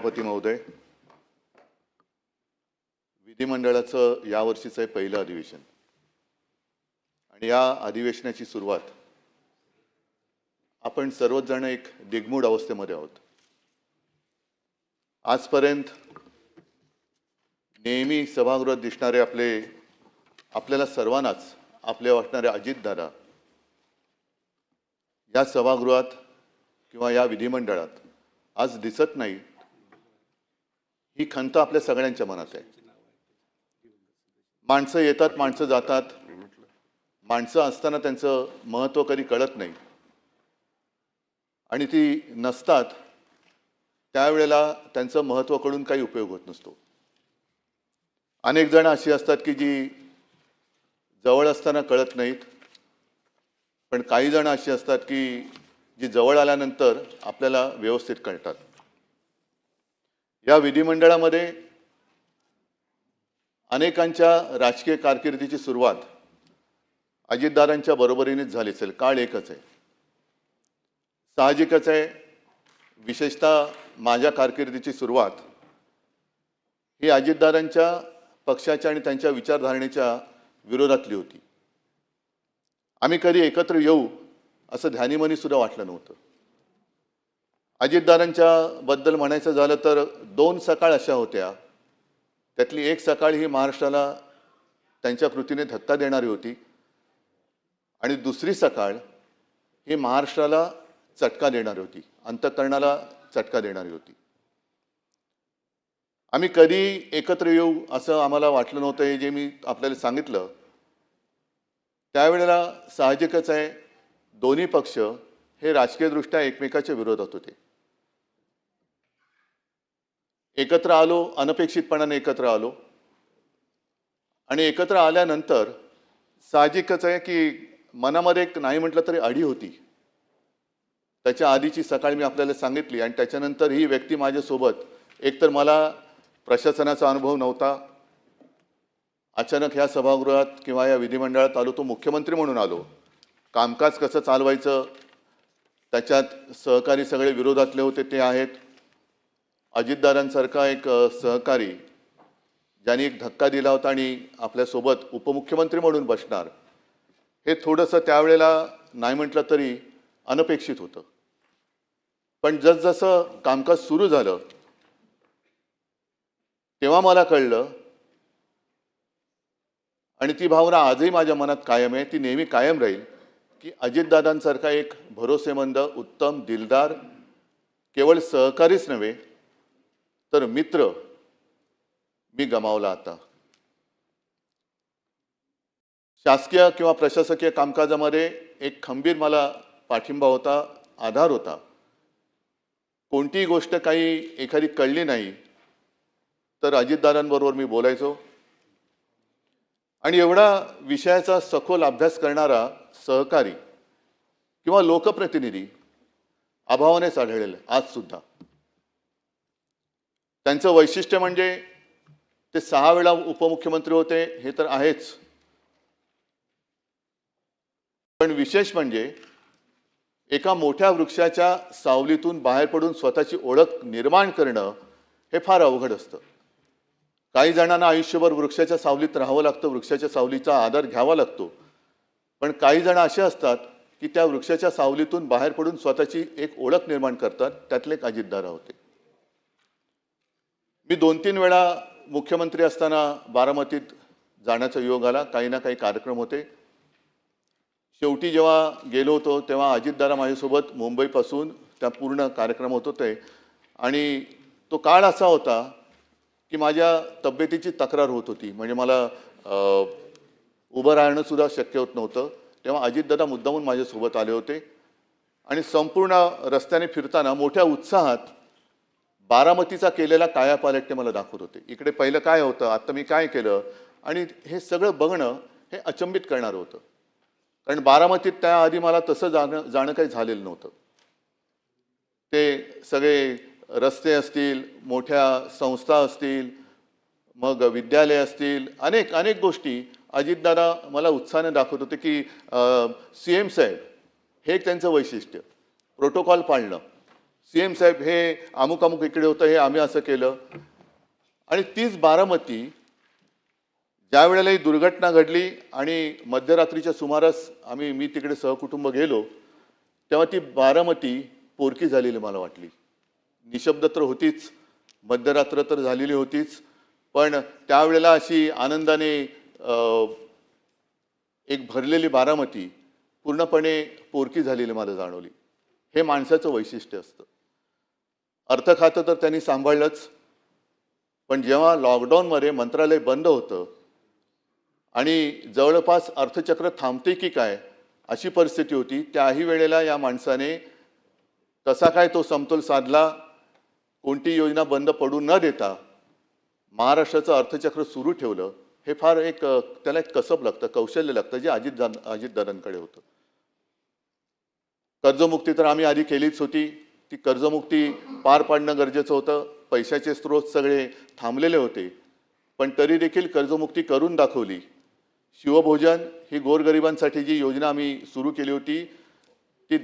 सभापती महोदय, विधिमंडळाचं यावर्षीचं हे पहिलं अधिवेशन आणि या अधिवेशनाची सुरुवात आपण सर्वच जण एक दिग्मूढ अवस्थेमध्ये आहोत। आजपर्यंत नेहमी सभागृहात दिसणारे आपल्याला सर्वांनाच आपले वाटणारे अजितदादा या सभागृहात किंवा या विधिमंडळात आज दिसत नाही, ही खंत आपल्या सगळ्यांच्या मनात आहे। माणसं येतात, माणसं जातात, माणसं असताना त्यांचं महत्त्व कधी कळत नाही आणि ती नसतात त्यावेळेला त्यांचं महत्त्व कळून काही उपयोग होत नसतो। अनेक जण अशी असतात की जी जवळ असताना कळत नाहीत, पण काही जण अशी असतात की जी जवळ आल्यानंतर आपल्याला व्यवस्थित कळतात। या विधिमंडळामध्ये अनेकांच्या राजकीय कारकिर्दीची सुरुवात अजितदादांच्या बरोबरीनेच झाली असेल। काळ एकच आहे, साहजिकच आहे। विशेषतः माझ्या कारकिर्दीची सुरुवात ही अजितदादांच्या पक्षाच्या आणि त्यांच्या विचारधारणेच्या विरोधातली होती। आम्ही कधी एकत्र येऊ असं ध्यानीमनी सुद्धा वाटलं नव्हतं। अजितदादांच्या बद्दल म्हणायचं झालं तर दोन सकाळ अशा होत्या, त्यातली एक सकाळ ही महाराष्ट्राला त्यांच्या कृतीने धक्का देणारी होती आणि दुसरी सकाळ ही महाराष्ट्राला चटका देणारी होती, अंतःकरणाला चटका देणारी होती। आम्ही कधी एकत्र येऊ असं आम्हाला वाटलं नव्हतं। हे जे मी आपल्याला सांगितलं त्यावेळेला साहजिकच आहे, दोन्ही पक्ष हे राजकीयदृष्ट्या एकमेकाच्या विरोधात होते। एकत्र आलो, अनपेक्षितपणाने एकत्र आलो आणि एकत्र आल्यानंतर साहजिकच आहे की मनामध्ये एक नाही म्हटलं तरी अढी होती। त्याच्या आधीची सकाळ मी आपल्याला सांगितली आणि त्याच्यानंतर ही व्यक्ती माझ्यासोबत, एकतर मला प्रशासनाचा अनुभव नव्हता, अचानक ह्या सभागृहात किंवा या विधिमंडळात आलो तो मुख्यमंत्री म्हणून आलो। कामकाज कसं चालवायचं त्याच्यात सहकारी सगळे विरोधातले होते ते आहेत। अजितदादांसारखा एक सहकारी ज्यांनी एक धक्का दिला होता आणि आपल्यासोबत उपमुख्यमंत्री म्हणून बसणार, हे थोडंसं त्यावेळेला नाही म्हटलं तरी अनपेक्षित होतं। पण जसजसं कामकाज सुरू झालं तेव्हा मला कळलं आणि ती भावना आजही माझ्या मनात कायम आहे, ती नेहमी कायम राहील की अजितदादांसारखा एक भरोसेमंद, उत्तम, दिलदार केवळ सहकारीच नव्हे तर मित्र मी गमावला आता। शासकीय किंवा प्रशासकीय कामकाजामध्ये एक खंबीर मला पाठिंबा होता, आधार होता। कोणतीही गोष्ट काही एखादी कळली नाही तर अजितदादांबरोबर मी बोलायचो आणि एवढा विषयाचा सखोल अभ्यास करणारा सहकारी किंवा लोकप्रतिनिधी अभावानेच आढळेल आज सुद्धा। त्यांचं वैशिष्ट्य म्हणजे ते 6 वेळा उपमुख्यमंत्री होते हे तर आहेच, पण विशेष म्हणजे एका मोठ्या वृक्षाच्या सावलीतून बाहेर पडून स्वतःची ओळख निर्माण करणं हे फार अवघड असतं। काही जणांना आयुष्यभर वृक्षाच्या सावलीत राहावं लागतं, वृक्षाच्या सावलीचा आधार घ्यावा लागतो, पण काही जण असे असतात की त्या वृक्षाच्या सावलीतून बाहेर पडून स्वतःची एक ओळख निर्माण करतात। त्यातले एक अजितदादा होते। मी 2-3 वेळा मुख्यमंत्री असताना बारामतीत जाण्याचा योग आला, काही ना काही कार्यक्रम होते। शेवटी जेव्हा गेलो होतो तेव्हा अजितदादा माझ्यासोबत मुंबईपासून त्या पूर्ण कार्यक्रम होत होते आणि तो काळ असा होता की माझ्या तब्येतीची तक्रार होत होती, म्हणजे मला उभं राहणं सुद्धा शक्य होत नव्हतं। तेव्हा अजितदादा मुद्दामून माझ्यासोबत आले होते आणि संपूर्ण रस्त्याने फिरताना मोठ्या उत्साहात बारामतीचा केलेला कायापालट ते मला दाखवत होते। इकडे पहिलं काय होतं, आता मी काय केलं, आणि हे सगळं बघणं हे अचंबित करणारं होतं, कारण बारामतीत त्याआधी मला तसं जाणं काही झालेलं नव्हतं। ते सगळे रस्ते असतील, मोठ्या संस्था असतील, मग विद्यालय असतील, अनेक गोष्टी अजितदादा मला उत्साहाने दाखवत होते की CM साहेब हे एक त्यांचं वैशिष्ट्य, प्रोटोकॉल पाळणं, CM साहेब हे अमुक अमुक इकडे होतं, हे आम्ही असं केलं. आणि तीच बारामती ज्या वेळेला ही दुर्घटना घडली आणि मध्यरात्रीच्या सुमारास मी तिकडे सहकुटुंब गेलो, तेव्हा ती बारामती पोरकी झालेली मला वाटली. निशब्द तर होतीच, मध्यरात्र तर झालेली होतीच, पण त्यावेळेला अशी आनंदाने एक भरलेली बारामती पूर्णपणे पोरकी झालेली मला जाणवली. हे माणसाचं वैशिष्ट्य असतं. अर्थ खातं तर त्यांनी सांभाळलंच, पण जेव्हा लॉकडाऊनमध्ये मंत्रालय बंद होतं आणि जवळपास अर्थचक्र थांबते की काय अशी परिस्थिती होती, त्याही वेळेला या माणसाने कसा काय तो समतोल साधला, कोणती योजना बंद पडू न देता महाराष्ट्राचं अर्थचक्र सुरू ठेवलं. हे फार त्याला एक कसब लागतं, कौशल्य लागतं, जे अजितदादांकडे होतं. कर्जमुक्ती तर आम्ही आधी केलीच होती. ती कर्जमुक्ती पार पाडणं गरजेचं होतं. पैशाचे स्रोत सगळे थांबलेले होते, पण तरी देखील कर्जमुक्ती करून दाखवली. शिवभोजन ही गोरगरिबांसाठी जी योजना आम्ही सुरू केली होती, ती